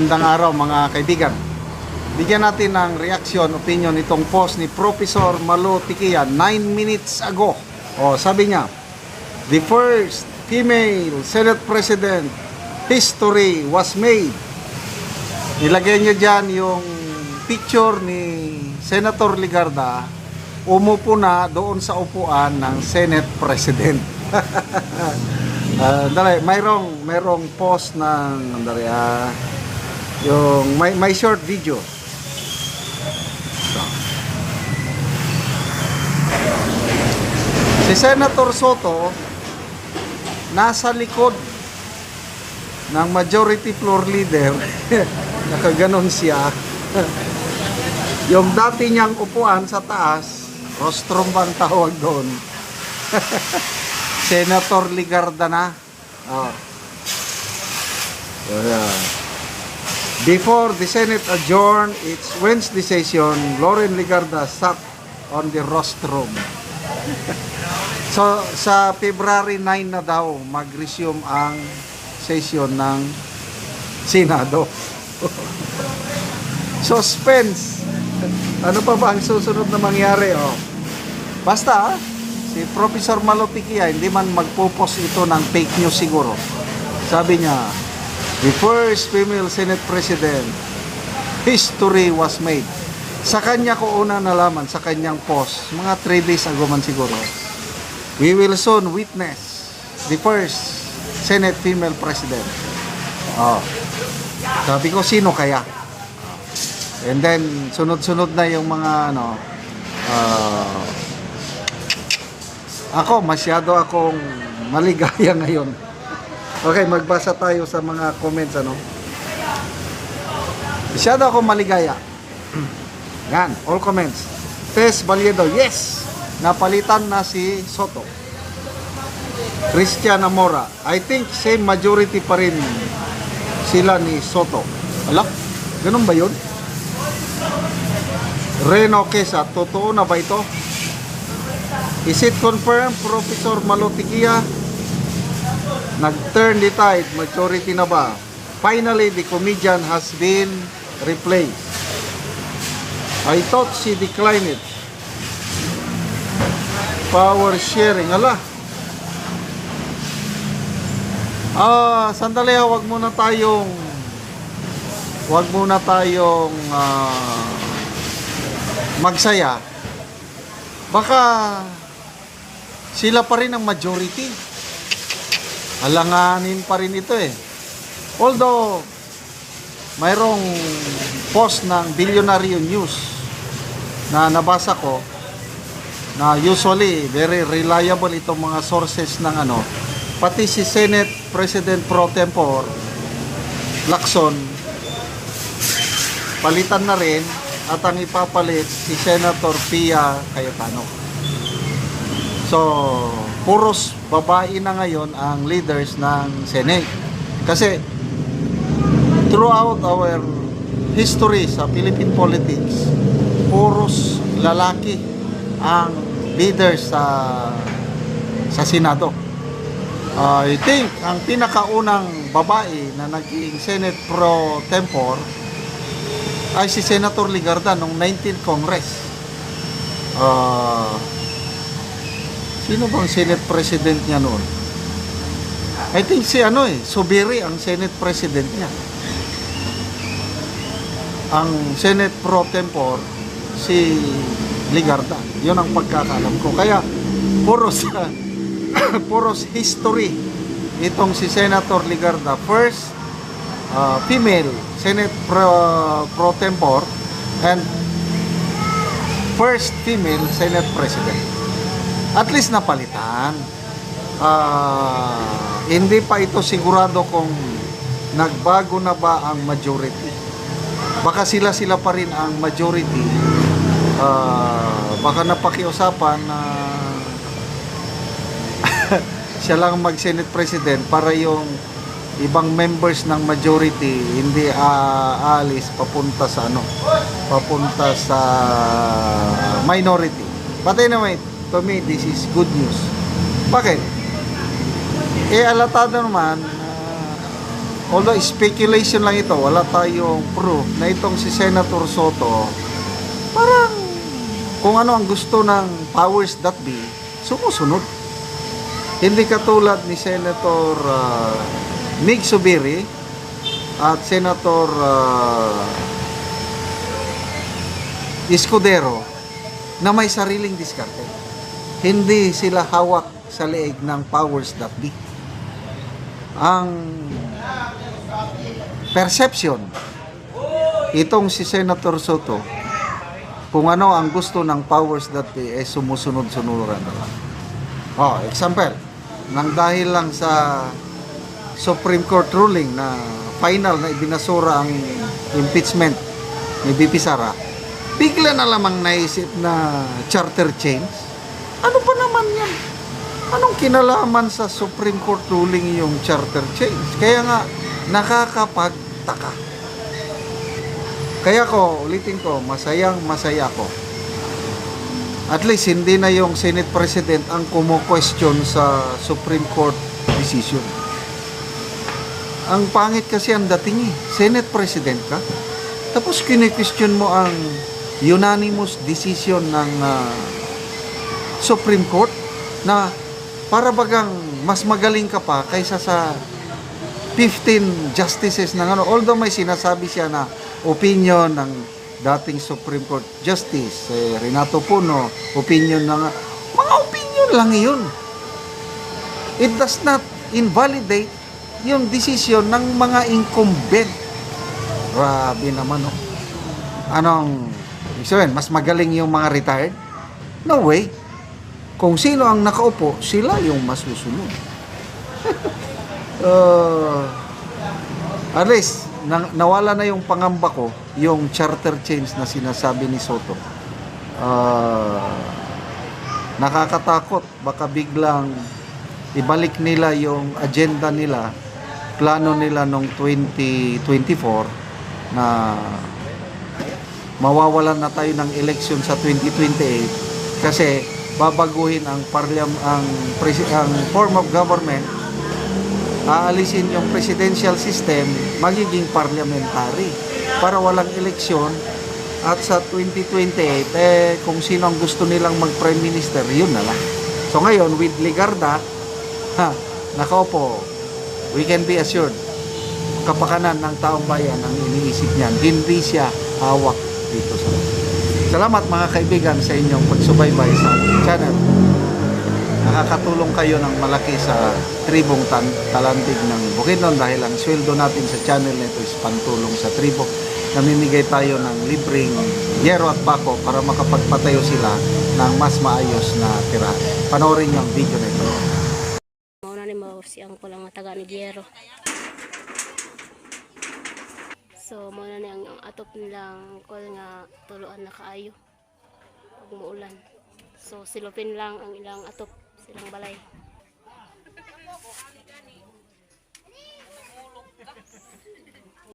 Magandang araw mga kaibigan. Bigyan natin ng reaction, opinion itong post ni Professor Malo Tikia 9 minutes ago. Sabi niya, the first female Senate President history was made. Nilagay niya dyan yung picture ni Senator Ligarda umupo na doon sa upuan ng Senate President. Mayroong post ng yung may short video. Si Senator Soto nasa likod ng majority floor leader. Nakaganon siya. Yung dati niyang upuan sa taas, rostrum bang tawag doon. Senator Ligarda na. Before the Senate adjourned its Wednesday session, Loren Ligarda sat on the rostrum. So, sa February 9 na daw, mag-resume ang session ng Senado. Suspense. Ano pa ba ang susunod na mangyari? Basta, si Professor Malo Tikia, hindi man magpo-post ito ng fake news siguro. Sabi niya, the first female Senate President history was made. Sa kanya ko una nalaman, sa kanyang post, mga 3 days ago man siguro. We will soon witness the first Senate female President. Sabi ko, sino kaya? And then, sunod-sunod na yung mga ako, masyado akong maligaya ngayon. Okay, magbasa tayo sa mga comments, Masyado akong maligaya. Yan, all comments. Tess Baliedo, yes! Napalitan na si Soto. Christian Amora, I think same majority pa rin sila ni Soto. Alak, ganun ba yun? Reno Quesa, totoo na ba ito? Is it confirmed, Professor Malo Tikia? Nag-turn the tide, majority na ba? Finally, the comedian has been replaced. I thought she declined it. Power sharing, sandali, wag muna tayong magsaya. Baka sila pa rin ang majority. Alanganin pa rin ito Although mayroong post ng Billionaire News na nabasa ko na usually very reliable itong mga sources ng pati si Senate President Pro Tempore Lacson palitan na rin at ang ipapalit si Senator Pia Cayetano. So, puros babae na ngayon ang leaders ng Senate. Kasi throughout our history sa Philippine politics, puros lalaki ang leaders sa Senado. I think ang pinakaunang babae na naging Senate Pro Tempore ay si Senator Ligarda noong 19th Congress. Sino bang Senate President niya noon? I think si Subiri ang Senate President niya. Ang Senate Pro Tempore si Ligarda. Yun ang pagkakalam ko. Kaya puros history itong si Senator Ligarda. First female Senate Pro Tempore and first female Senate President. At least napalitan. Hindi pa ito sigurado kung nagbago na ba ang majority. Baka sila pa rin ang majority. Baka napakiusapan na siya lang mag-Senate President para yung ibang members ng majority hindi aalis papunta sa minority. But anyway, to me, this is good news. Bakit? Alatado naman although speculation lang ito, wala tayong proof na itong si Senator Soto, parang kung ano ang gusto ng powers that be, sumusunod. Hindi katulad ni Senator Mig Zubiri at Senator Escudero na may sariling diskarte. Hindi sila hawak sa leeg ng powers that be. Ang perception, itong si Senator Soto, kung ano ang gusto ng powers that be, sumusunod-sunuran na lang. Example, nang dahil lang sa Supreme Court ruling na final na ibinasura ang impeachment ni BP Sara, bigla na lamang naisip na charter change. Ano pa naman yan? Anong kinalaman sa Supreme Court ruling yung charter change? Kaya nga, nakakapagtaka. Kaya ulitin ko, masaya ko. At least, hindi na yung Senate President ang kumo-question sa Supreme Court decision. Ang pangit kasi ang dating Senate President ka, tapos kine-question mo ang unanimous decision ng Supreme Court na para bagang mas magaling ka pa kaysa sa 15 justices ng although may sinasabi siya na opinion ng dating Supreme Court Justice Renato Puno, opinion ng mga opinion lang yun. It does not invalidate yung decision ng mga incumbent. Grabe naman, no? Anong sabihin, mas magaling yung mga retired? No way. Kung sino ang nakaupo, sila yung masusunod. At least, nawala na yung pangamba ko, yung charter change na sinasabi ni Soto. Nakakatakot. Baka biglang ibalik nila yung agenda nila, plano nila noong 2024 na mawawalan na tayo ng election sa 2028 kasi babaguhin ang form of government, aalisin yung presidential system, magiging parliamentary para walang eleksyon, at sa 2028 kung sino ang gusto nilang mag-prime minister, yun na lang. So ngayon with Ligarda, nakaupo, we can be assured kapakanan ng taong bayan ang iniisip niyan, hindi siya hawak dito sa Salamat mga kaibigan sa inyong pagsubaybay sa channel. Nakakatulong kayo ng malaki sa tribong Talandig ng Bukidnon dahil ang sweldo natin sa channel nito is pantulong sa tribo. Namimigay tayo ng libreng yero at bako para makapagpatayo sila ng mas maayos na tirahan. Panoorin niyo ang video nito. Mauna ni maursiang ko lang taga ni Giero. So, muna na ang atop nilang kol nga tuluan na kaayo pag muulan. So, silupin lang ang ilang atop silang balay.